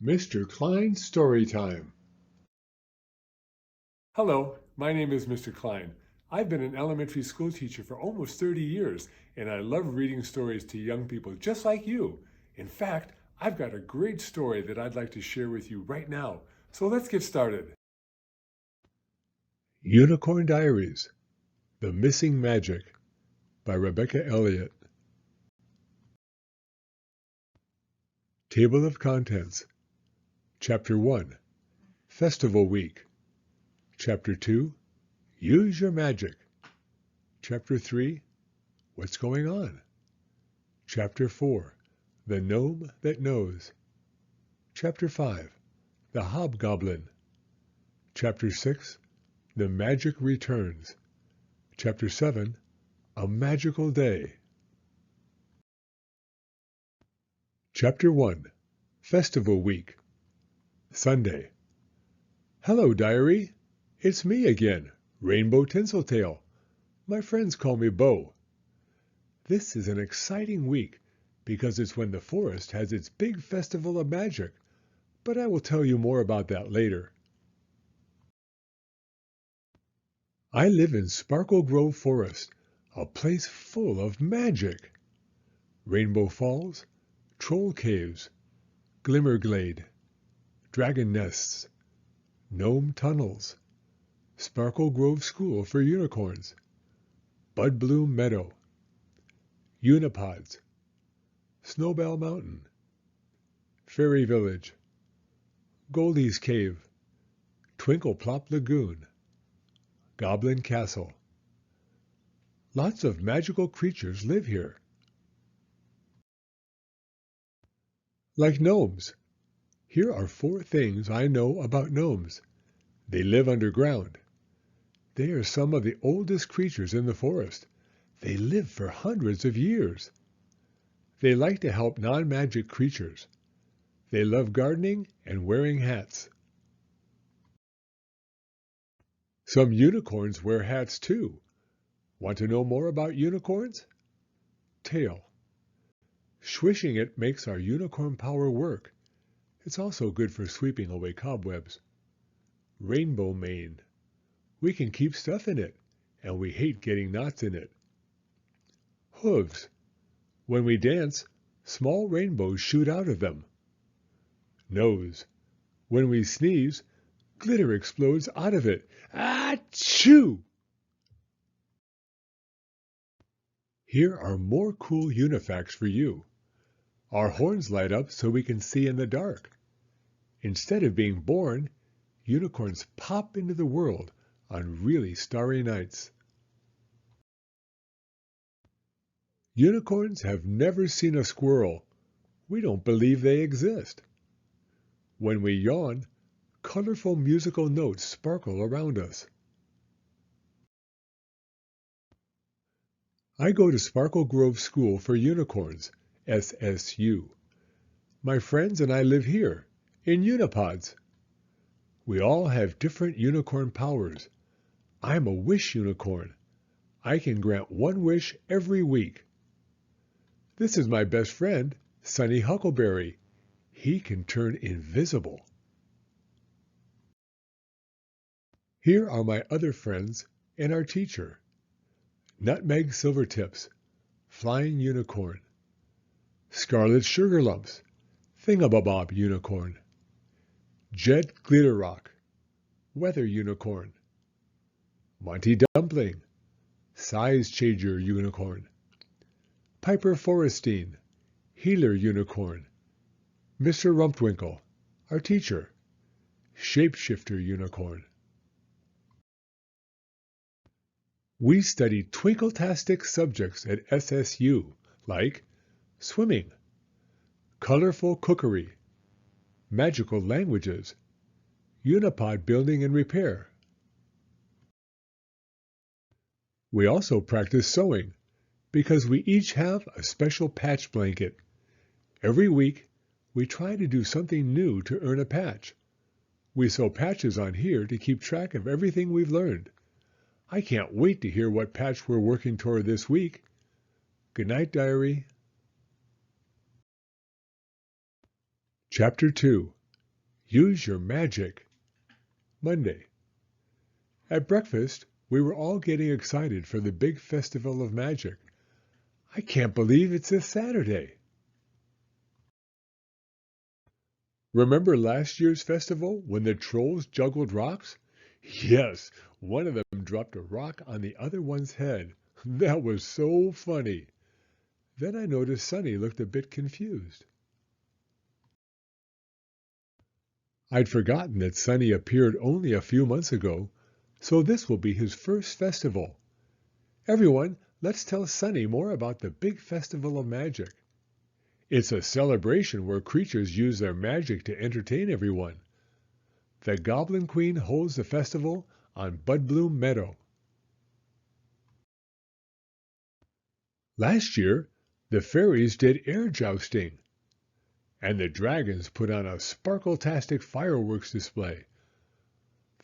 Mr. Klein's Story Time. Hello, my name is Mr. Klein. I've been an elementary school teacher for almost 30 years, and I love reading stories to young people just like you. In fact, I've got a great story that I'd like to share with you right now. So let's get started. Unicorn Diaries, The Missing Magic by Rebecca Elliott. Table of Contents. Chapter 1, Festival Week. Chapter 2, Use Your Magic. Chapter 3, What's Going On? Chapter 4, The Gnome That Knows. Chapter 5, The Hobgoblin. Chapter 6, The Magic Returns. Chapter 7, A Magical Day. Chapter 1, Festival Week. Sunday. Hello, Diary. It's me again, Rainbow Tinseltail. My friends call me Bo. This is an exciting week because it's when the forest has its big festival of magic, but I will tell you more about that later. I live in Sparklegrove Forest, a place full of magic. Rainbow Falls, Troll Caves, Glimmerglade, Dragon Nests, Gnome Tunnels, Sparklegrove School for Unicorns, Budbloom Meadow, Unipods, Snowbell Mountain, Fairy Village, Goldie's Cave, Twinkleplop Lagoon, Goblin Castle. Lots of magical creatures live here. Like gnomes. Here are 4 things I know about gnomes. They live underground. They are some of the oldest creatures in the forest. They live for hundreds of years. They like to help non-magic creatures. They love gardening and wearing hats. Some unicorns wear hats too. Want to know more about unicorns? Tail. Swishing it makes our unicorn power work. It's also good for sweeping away cobwebs. Rainbow mane. We can keep stuff in it, and we hate getting knots in it. Hooves. When we dance, small rainbows shoot out of them. Nose. When we sneeze, glitter explodes out of it. Achoo! Here are more cool unifacts for you. Our horns light up so we can see in the dark. Instead of being born, unicorns pop into the world on really starry nights. Unicorns have never seen a squirrel. We don't believe they exist. When we yawn, colorful musical notes sparkle around us. I go to Sparklegrove School for Unicorns, SSU. My friends and I live here, in Unipods. We all have different unicorn powers. I'm a wish unicorn. I can grant 1 wish every week. This is my best friend, Sunny Huckleberry. He can turn invisible. Here are my other friends and our teacher. Nutmeg Silvertips, Flying Unicorn. Scarlet Sugarlumps, Thingabobob Unicorn. Jet Glitterrock, Weather Unicorn. Monty Dumpling, Size Changer Unicorn. Piper Forestine, Healer Unicorn. Mr. Rumptwinkle, our teacher. Shapeshifter Unicorn. We study twinkle-tastic subjects at SSU, like swimming, colorful cookery, magical languages, unipod building and repair. We also practice sewing, because we each have a special patch blanket. Every week, we try to do something new to earn a patch. We sew patches on here to keep track of everything we've learned. I can't wait to hear what patch we're working toward this week. Good night, Diary. Chapter 2, Use your magic. Monday. At breakfast, we were all getting excited for the big festival of magic. I can't believe it's this Saturday. Remember last year's festival when the trolls juggled rocks? Yes, one of them dropped a rock on the other one's head. That was so funny. Then I noticed Sunny looked a bit confused. I'd forgotten that Sunny appeared only a few months ago, so this will be his first festival. Everyone, let's tell Sunny more about the big festival of magic. It's a celebration where creatures use their magic to entertain everyone. The Goblin Queen holds the festival on Budbloom Meadow. Last year, the fairies did air jousting, and the dragons put on a sparkletastic fireworks display.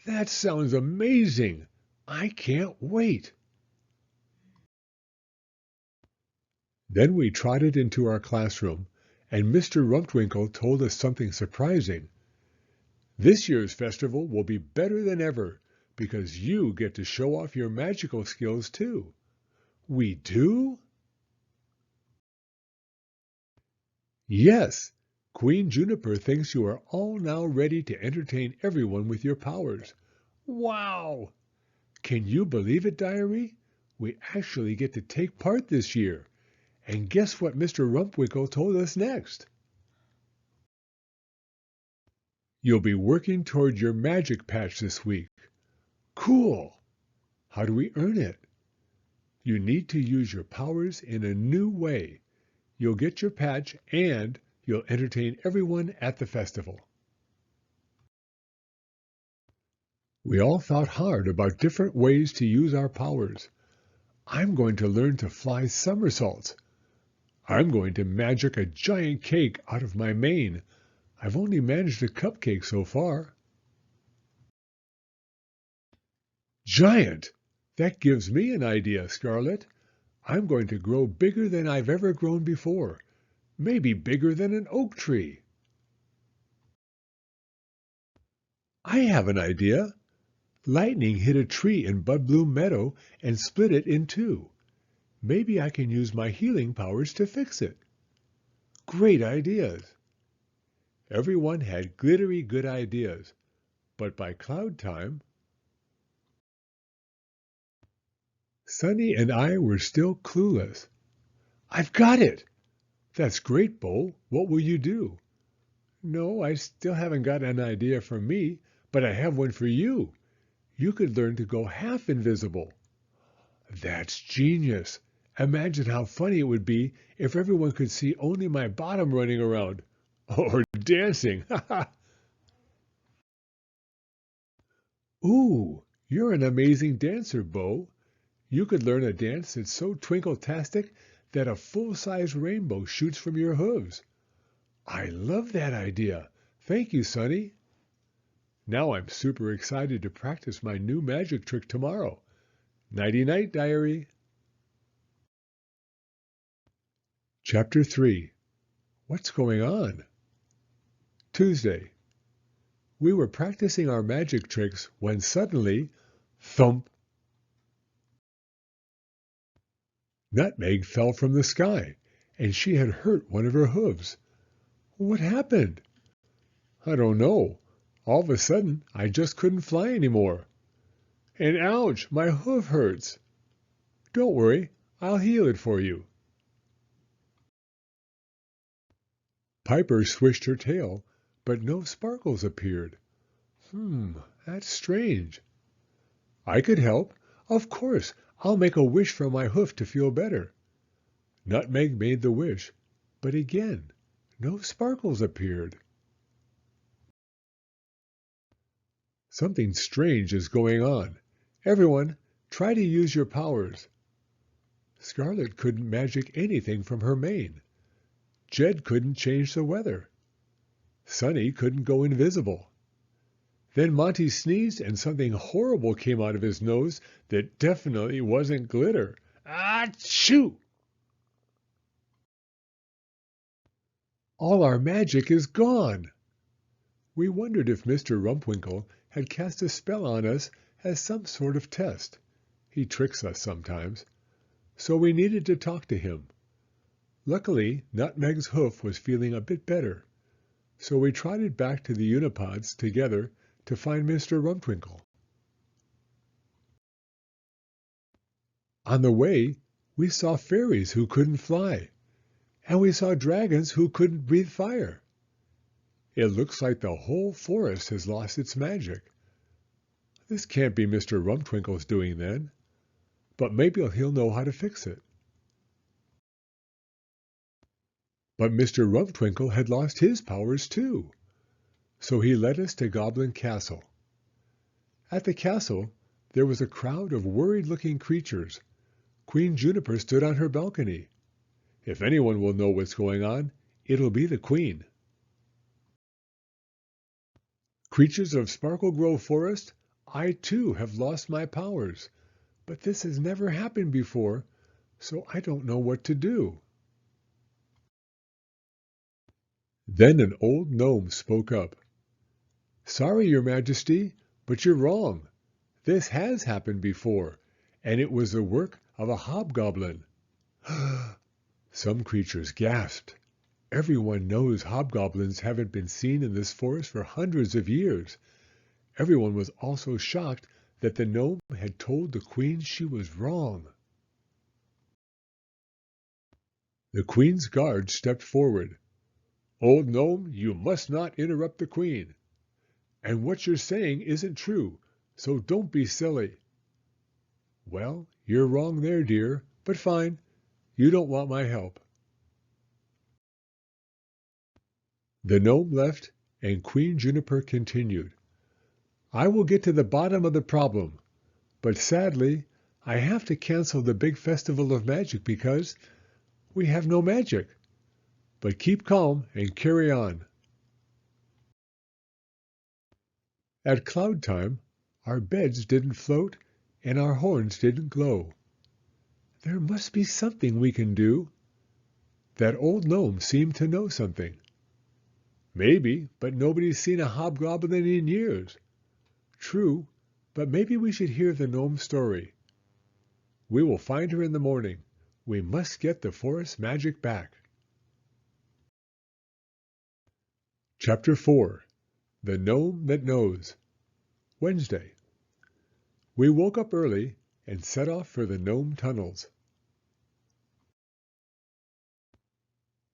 That sounds amazing! I can't wait! Then we trotted into our classroom, and Mr. Rumptwinkle told us something surprising. This year's festival will be better than ever, because you get to show off your magical skills too. We do? Yes! Queen Juniper thinks you are all now ready to entertain everyone with your powers. Wow! Can you believe it, Diary? We actually get to take part this year. And guess what Mr. Rumpwinkle told us next? You'll be working toward your magic patch this week. Cool! How do we earn it? You need to use your powers in a new way. You'll get your patch and you'll entertain everyone at the festival. We all thought hard about different ways to use our powers. I'm going to learn to fly somersaults. I'm going to magic a giant cake out of my mane. I've only managed a cupcake so far. Giant! That gives me an idea, Scarlet. I'm going to grow bigger than I've ever grown before. Maybe bigger than an oak tree. I have an idea. Lightning hit a tree in Budbloom Meadow and split it in two. Maybe I can use my healing powers to fix it. Great ideas! Everyone had glittery good ideas, but by cloud time, Sunny and I were still clueless. I've got it! That's great, Bo. What will you do? No, I still haven't got an idea for me, but I have one for you. You could learn to go half invisible. That's genius. Imagine how funny it would be if everyone could see only my bottom running around. Or dancing. Ooh, you're an amazing dancer, Bo. You could learn a dance that's so twinkle-tastic that a full-size rainbow shoots from your hooves. I love that idea. Thank you, Sunny. Now I'm super excited to practice my new magic trick tomorrow. Nighty-night, Diary. Chapter 3. What's going on? Tuesday. We were practicing our magic tricks when suddenly, thump! Nutmeg fell from the sky, and she had hurt one of her hooves. What happened? I don't know. All of a sudden, I just couldn't fly anymore. And ouch, my hoof hurts. Don't worry, I'll heal it for you. Piper swished her tail, but no sparkles appeared. That's strange. I could help. Of course, I'll make a wish for my hoof to feel better. Nutmeg made the wish, but again, no sparkles appeared. Something strange is going on. Everyone, try to use your powers. Scarlet couldn't magic anything from her mane. Jed couldn't change the weather. Sunny couldn't go invisible. Then Monty sneezed and something horrible came out of his nose that definitely wasn't glitter. Achoo! All our magic is gone. We wondered if Mr. Rumpwinkle had cast a spell on us as some sort of test. He tricks us sometimes. So we needed to talk to him. Luckily, Nutmeg's hoof was feeling a bit better, so we trotted back to the Unipods together to find Mr. Rumpwinkle. On the way, we saw fairies who couldn't fly, and we saw dragons who couldn't breathe fire. It looks like the whole forest has lost its magic. This can't be Mr. Rumpwinkle's doing then, but maybe he'll know how to fix it. But Mr. Rumpwinkle had lost his powers too, so he led us to Goblin Castle. At the castle, there was a crowd of worried-looking creatures. Queen Juniper stood on her balcony. If anyone will know what's going on, it'll be the Queen. Creatures of Sparklegrove Forest, I too have lost my powers, but this has never happened before, so I don't know what to do. Then an old gnome spoke up. Sorry, Your Majesty, but you're wrong. This has happened before, and it was the work of a hobgoblin. Some creatures gasped. Everyone knows hobgoblins haven't been seen in this forest for hundreds of years. Everyone was also shocked that the gnome had told the Queen she was wrong. The Queen's guard stepped forward. Old gnome, you must not interrupt the Queen. And what you're saying isn't true, so don't be silly. Well, you're wrong there, dear, but fine. You don't want my help. The gnome left, and Queen Juniper continued. I will get to the bottom of the problem, but sadly, I have to cancel the big festival of magic because we have no magic. But keep calm and carry on. At cloud time, our beds didn't float and our horns didn't glow. There must be something we can do. That old gnome seemed to know something. Maybe, but nobody's seen a hobgoblin in years. True, but maybe we should hear the gnome's story. We will find her in the morning. We must get the forest magic back. Chapter 4. The Gnome That Knows. Wednesday. We woke up early and set off for the gnome tunnels.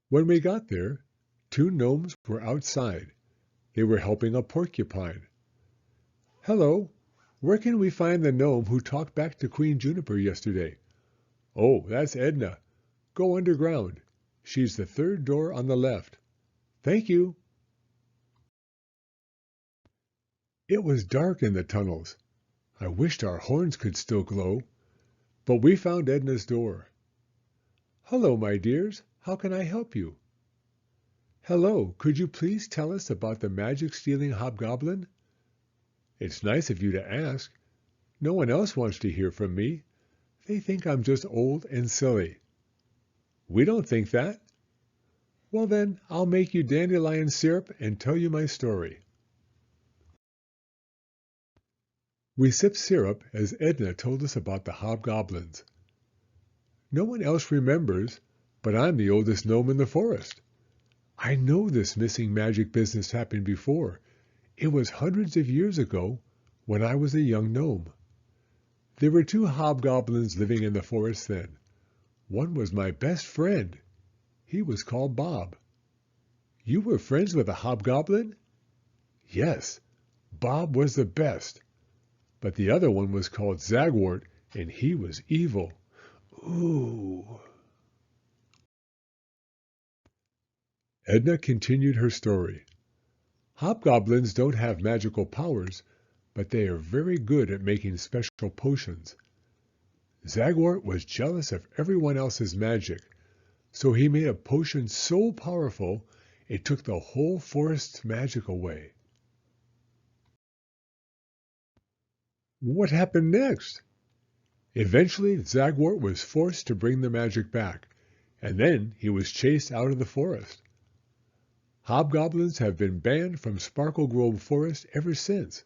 When we got there, 2 gnomes were outside. They were helping a porcupine. Hello, where can we find the gnome who talked back to Queen Juniper yesterday? Oh, that's Edna. Go underground. She's the 3rd door on the left. Thank you. It was dark in the tunnels. I wished our horns could still glow. But we found Edna's door. Hello, my dears. How can I help you? Hello, could you please tell us about the magic-stealing hobgoblin? It's nice of you to ask. No one else wants to hear from me. They think I'm just old and silly. We don't think that. Well then, I'll make you dandelion syrup and tell you my story. We sipped syrup as Edna told us about the hobgoblins. No one else remembers, but I'm the oldest gnome in the forest. I know this missing magic business happened before. It was hundreds of years ago when I was a young gnome. There were 2 hobgoblins living in the forest then. One was my best friend. He was called Bob. You were friends with a hobgoblin? Yes, Bob was the best. But the other one was called Zagwort, and he was evil. Ooh. Edna continued her story. Hobgoblins don't have magical powers, but they are very good at making special potions. Zagwort was jealous of everyone else's magic, so he made a potion so powerful it took the whole forest's magic away. What happened next? Eventually, Zagwort was forced to bring the magic back, and then he was chased out of the forest. Hobgoblins have been banned from Sparklegrove Forest ever since.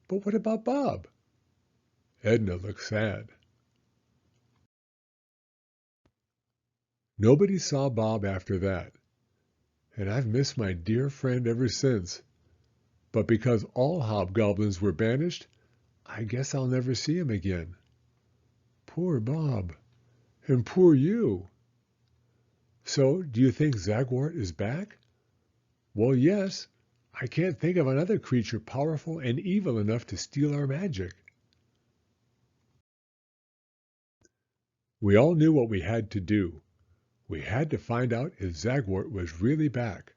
But what about Bob? Edna looked sad. Nobody saw Bob after that, and I've missed my dear friend ever since. But because all hobgoblins were banished, I guess I'll never see him again. Poor Bob, and poor you. So, do you think Zagwart is back? Well, yes. I can't think of another creature powerful and evil enough to steal our magic. We all knew what we had to do. We had to find out if Zagwart was really back.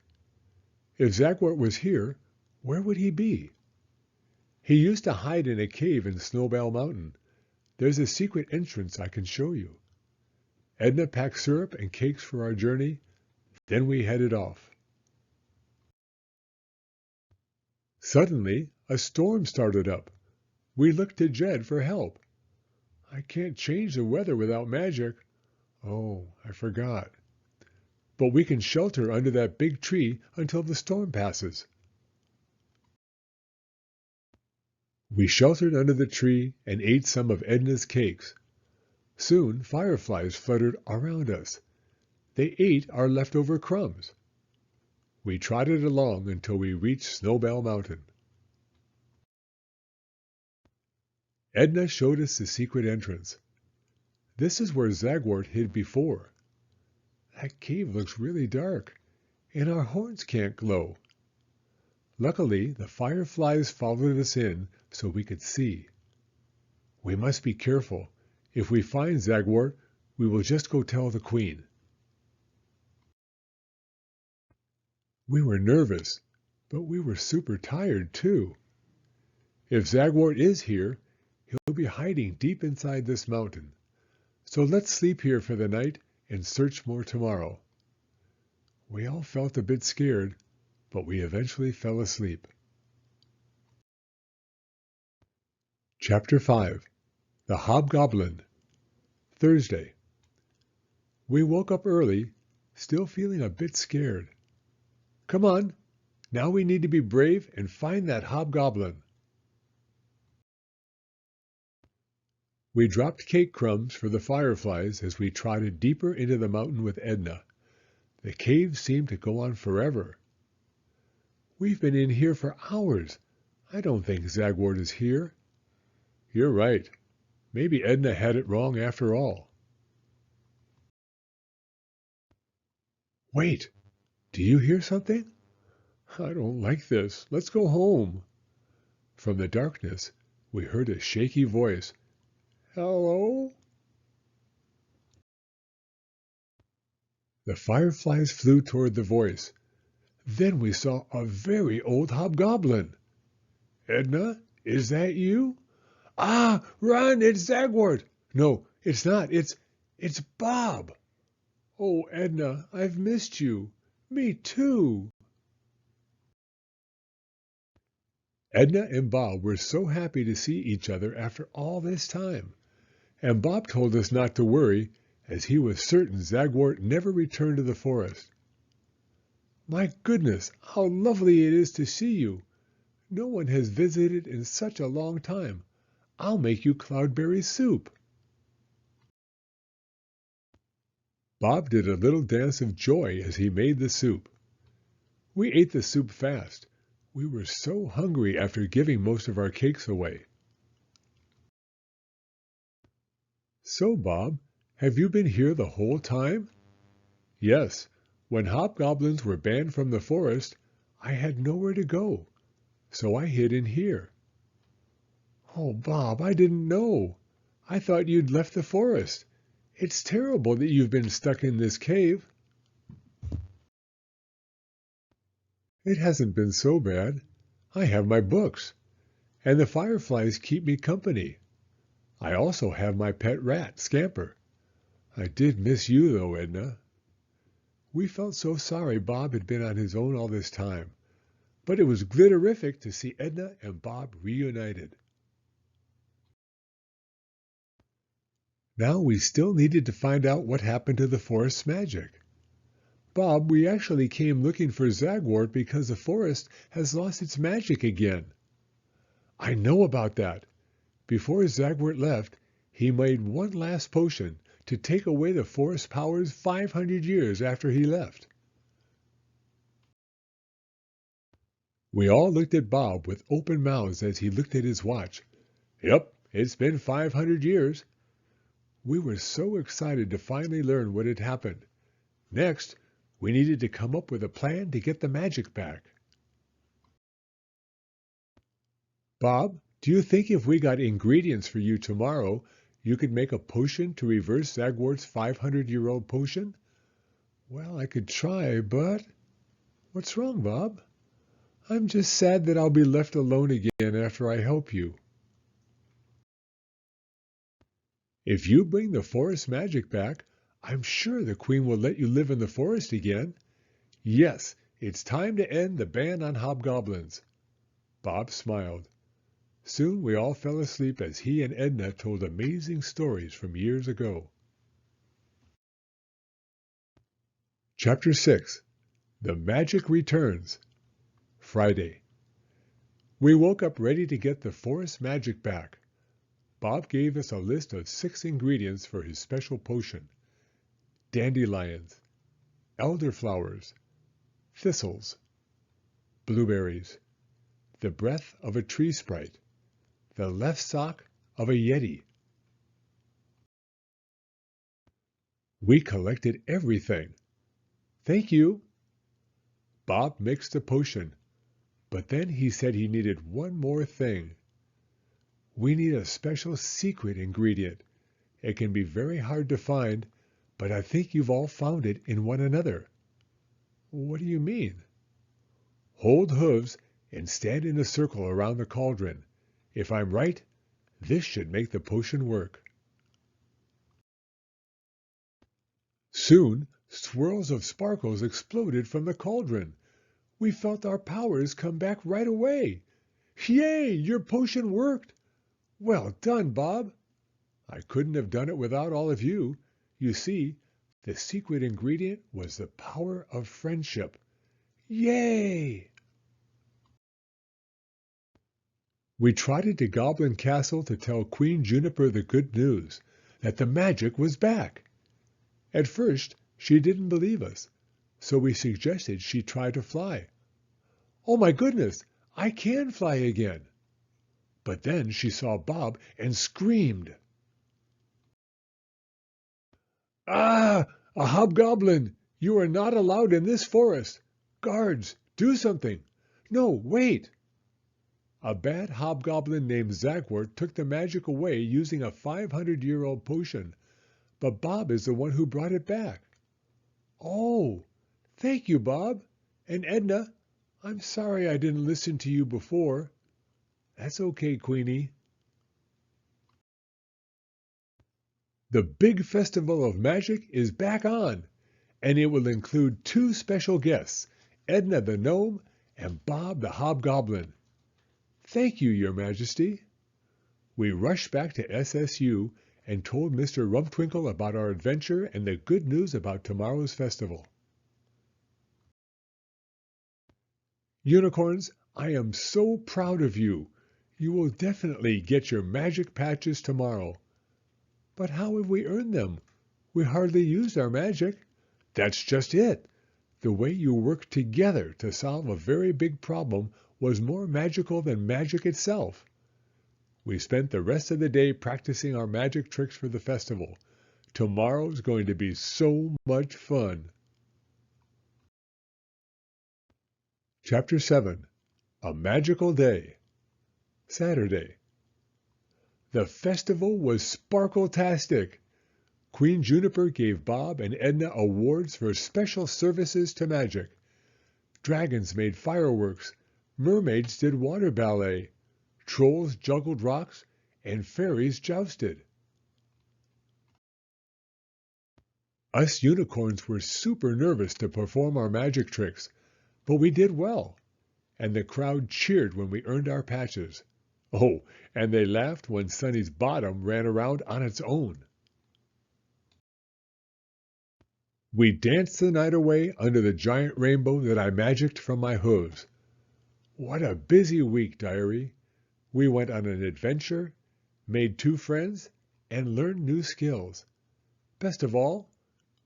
If Zagwart was here, where would he be? He used to hide in a cave in Snowbell Mountain. There's a secret entrance I can show you. Edna packed syrup and cakes for our journey. Then we headed off. Suddenly, a storm started up. We looked to Jed for help. I can't change the weather without magic. Oh, I forgot. But we can shelter under that big tree until the storm passes. We sheltered under the tree and ate some of Edna's cakes. Soon fireflies fluttered around us. They ate our leftover crumbs. We trotted along until we reached Snowbell Mountain. Edna showed us the secret entrance. This is where Zagwart hid before. That cave looks really dark, and our horns can't glow. Luckily, the fireflies followed us in so we could see. We must be careful. If we find Zagwart, we will just go tell the queen. We were nervous, but we were super tired too. If Zagwart is here, he'll be hiding deep inside this mountain. So let's sleep here for the night and search more tomorrow. We all felt a bit scared, but we eventually fell asleep. Chapter 5. The Hobgoblin. Thursday. We woke up early, still feeling a bit scared. Come on, now we need to be brave and find that hobgoblin. We dropped cake crumbs for the fireflies as we trotted deeper into the mountain with Edna. The cave seemed to go on forever. We've been in here for hours. I don't think Zagwart is here. You're right. Maybe Edna had it wrong after all. Wait, do you hear something? I don't like this. Let's go home. From the darkness, we heard a shaky voice. Hello? The fireflies flew toward the voice. Then we saw a very old hobgoblin. Edna, is that you? Ah, run, it's Zagwart. No, it's not. It's Bob. Oh, Edna, I've missed you. Me too. Edna and Bob were so happy to see each other after all this time. And Bob told us not to worry, as he was certain Zagwart never returned to the forest. My goodness, how lovely it is to see you. No one has visited in such a long time. I'll make you cloudberry soup. Bob did a little dance of joy as he made the soup. We ate the soup fast. We were so hungry after giving most of our cakes away. So, Bob, have you been here the whole time? Yes. When hobgoblins were banned from the forest, I had nowhere to go, so I hid in here. Oh, Bob, I didn't know. I thought you'd left the forest. It's terrible that you've been stuck in this cave. It hasn't been so bad. I have my books, and the fireflies keep me company. I also have my pet rat, Scamper. I did miss you, though, Edna. We felt so sorry Bob had been on his own all this time, but it was glitterific to see Edna and Bob reunited. Now we still needed to find out what happened to the forest's magic. Bob, we actually came looking for Zagwort because the forest has lost its magic again. I know about that. Before Zagwort left, he made one last potion to take away the forest powers 500 years after he left. We all looked at Bob with open mouths as he looked at his watch. Yep, it's been 500 years. We were so excited to finally learn what had happened. Next, we needed to come up with a plan to get the magic back. Bob, do you think if we got ingredients for you tomorrow, you could make a potion to reverse Zagwort's 500-year-old potion? Well, I could try, but... What's wrong, Bob? I'm just sad that I'll be left alone again after I help you. If you bring the forest magic back, I'm sure the Queen will let you live in the forest again. Yes, it's time to end the ban on hobgoblins. Bob smiled. Soon we all fell asleep as he and Edna told amazing stories from years ago. Chapter 6. The Magic Returns. Friday. We woke up ready to get the forest magic back. Bob gave us a list of 6 ingredients for his special potion. Dandelions, elderflowers, thistles, blueberries, the breath of a tree sprite, the left sock of a yeti. We collected everything. Thank you. Bob mixed the potion, but then he said he needed one more thing. We need a special secret ingredient. It can be very hard to find, but I think you've all found it in one another. What do you mean? Hold hooves and stand in a circle around the cauldron. If I'm right, this should make the potion work. Soon, swirls of sparkles exploded from the cauldron. We felt our powers come back right away. Yay! Your potion worked! Well done, Bob! I couldn't have done it without all of you. You see, the secret ingredient was the power of friendship. Yay! We trotted to Goblin Castle to tell Queen Juniper the good news, that the magic was back. At first, she didn't believe us, so we suggested she try to fly. Oh my goodness, I can fly again! But then she saw Bob and screamed. Ah! A hobgoblin! You are not allowed in this forest! Guards, do something! No, wait! A bad hobgoblin named Zagwort took the magic away using a 500-year-old potion, but Bob is the one who brought it back. Oh, thank you, Bob. And Edna, I'm sorry I didn't listen to you before. That's okay, Queenie. The big festival of magic is back on, and it will include 2 special guests, Edna the gnome and Bob the hobgoblin. Thank you, Your Majesty. We rushed back to SSU and told Mr. Rumtwinkle about our adventure and the good news about tomorrow's festival. Unicorns, I am so proud of you. You will definitely get your magic patches tomorrow. But how have we earned them? We hardly used our magic. That's just it. The way you worked together to solve a very big problem was more magical than magic itself. We spent the rest of the day practicing our magic tricks for the festival. Tomorrow's going to be so much fun. Chapter 7. A Magical Day. Saturday. The festival was sparkle-tastic. Queen Juniper gave Bob and Edna awards for special services to magic. Dragons made fireworks, mermaids did water ballet, trolls juggled rocks, and fairies jousted. Us unicorns were super nervous to perform our magic tricks, but we did well, and the crowd cheered when we earned our patches. Oh, and they laughed when Sunny's bottom ran around on its own. We danced the night away under the giant rainbow that I magicked from my hooves. What a busy week, diary. We went on an adventure, made 2 friends, and learned new skills. Best of all,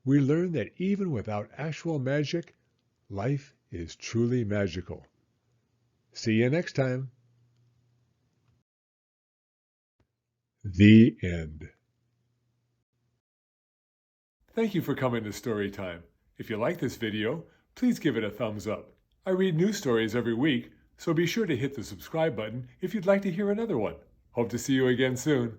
we learned that even without actual magic, life is truly magical. See you next time. The end. Thank you for coming to Storytime. If you like this video, please give it a thumbs up. I read new stories every week, so be sure to hit the subscribe button if you'd like to hear another one. Hope to see you again soon.